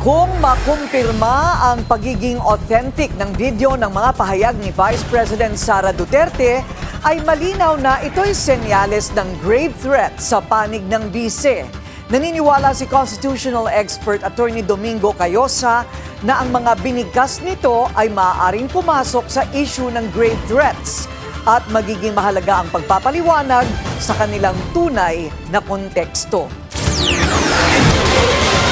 Kung makumpirma ang pagiging authentic ng video ng mga pahayag ni Vice President Sara Duterte, ay malinaw na ito'y senyales ng grave threat sa panig ng bise. Naniniwala si constitutional expert Attorney Domingo Cayosa na ang mga binigkas nito ay maaaring pumasok sa issue ng grave threats at magiging mahalaga ang pagpapaliwanag sa kanilang tunay na konteksto.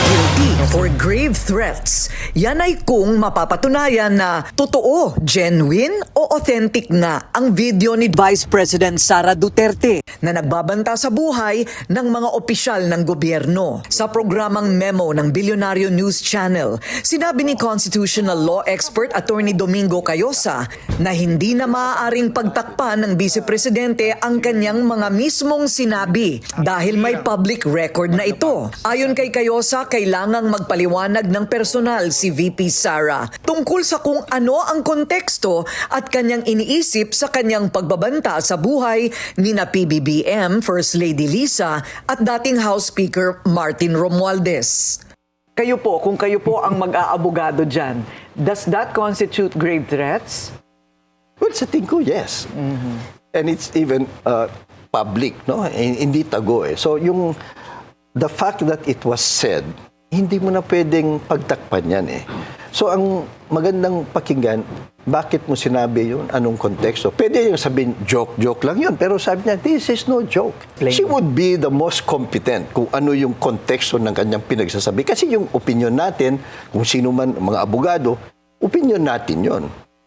Guilty for grave threats. Yan ay kung mapapatunayan na totoo, genuine o authentic nga ang video ni Vice President Sara Duterte na nagbabanta sa buhay ng mga opisyal ng gobyerno. Sa programang Memo ng Bilyonaryo News Channel, sinabi ni constitutional law expert Attorney Domingo Cayosa na hindi na maaaring pagtakpan ng Vice Presidente ang kanyang mga mismong sinabi dahil may public record na ito. Ayon kay Cayosa, kailangang magpaliwanag ng personal si VP Sara tungkol sa kung ano ang konteksto at kanyang iniisip sa kanyang pagbabanta sa buhay ni na PBBM First Lady Lisa at dating House Speaker Martin Romualdez. Kayo po, kung kayo po ang mag-aabogado dyan, does that constitute grave threats? Well, sa tingin ko, yes. And it's even public, no? Hindi tago eh. So the fact that it was said, hindi mo na pwedeng pagtakpan yan eh. So ang magandang pakinggan, bakit mo sinabi yun? Anong konteksto? Pwede yung sabihin, joke lang yun. Pero sabi niya, this is no joke. She would be the most competent kung ano yung konteksto ng kanyang pinagsasabi. Kasi yung opinion natin, kung sino man, mga abogado, opinion natin yun.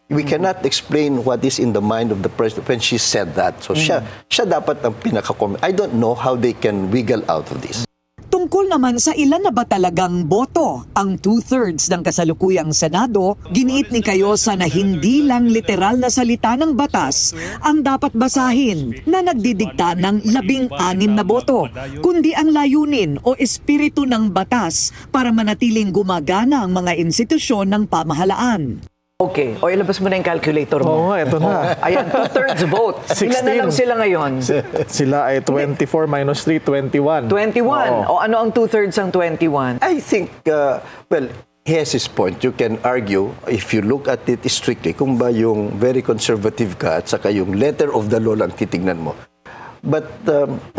We cannot explain what is in the mind of the president when she said that. So siya dapat ang pinaka-comment. I don't know how they can wiggle out of this. Tungkol naman sa ilan na ba talagang boto ang 2/3 ng kasalukuyang Senado, giniit ni Cayosa na hindi lang literal na salita ng batas ang dapat basahin na nagdidikta ng 16 na boto, kundi ang layunin o espiritu ng batas para manatiling gumagana ang mga institusyon ng pamahalaan. Okay. O ilabas mo na yung calculator mo. Oo, eto na. Ayan, 2/3 vote. 16. Ilan na lang sila ngayon? Sila ay 24 minus 3, 21. 21. Oo. O ano ang 2/3 ng 21? I think, well, he has his point. You can argue, if you look at it strictly, kung ba yung very conservative ka at saka yung letter of the law lang titignan mo. But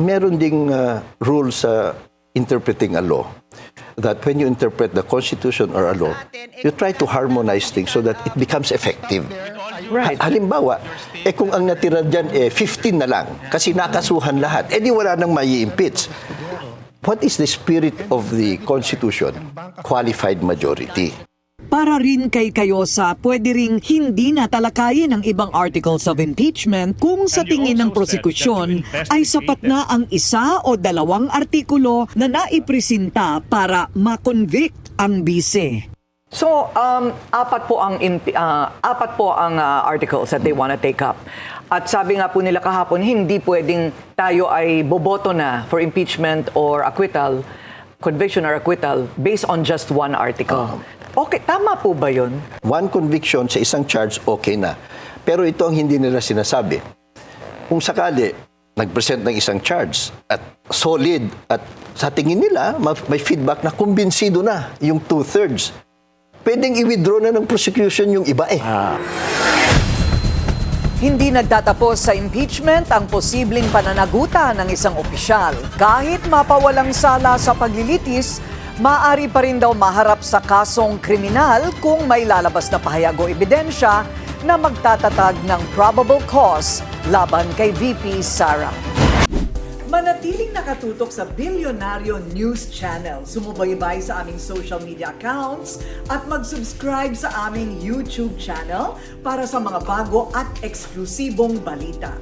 meron ding rules sa interpreting a law, that when you interpret the Constitution or a law, you try to harmonize things so that it becomes effective. Right. Halimbawa, kung ang natira dyan 15 na lang, kasi nakasuhan lahat, di wala nang mai-impeach. What is the spirit of the Constitution? Qualified majority. Para rin kay Cayosa, pwede ring hindi na talakayin ang ibang articles of impeachment kung sa tingin ng prosekusyon ay sapat na ang isa o dalawang artikulo na naipresenta para makonvict ang bise. So, apat po ang articles that they want to take up. At sabi nga po nila kahapon, hindi pwedeng tayo ay boboto na for impeachment or acquittal, conviction or acquittal based on just one article. Okay, tama po ba yun? One conviction sa isang charge, okay na. Pero ito ang hindi nila sinasabi. Kung sakali, nag-present ng isang charge at solid at sa tingin nila, may feedback na kumbinsido na yung 2/3. Pwedeng i-withdraw na ng prosecution yung iba eh. Hindi nagtatapos sa impeachment ang posibleng pananagutan ng isang opisyal. Kahit mapawalang sala sa paglilitis, maaari pa rin daw maharap sa kasong kriminal kung may lalabas na pahayag o ebidensya na magtatatag ng probable cause laban kay VP Sara. Manatiling nakatutok sa Bilyonaryo News Channel. Sumubaybay sa aming social media accounts at mag-subscribe sa aming YouTube channel para sa mga bago at eksklusibong balita.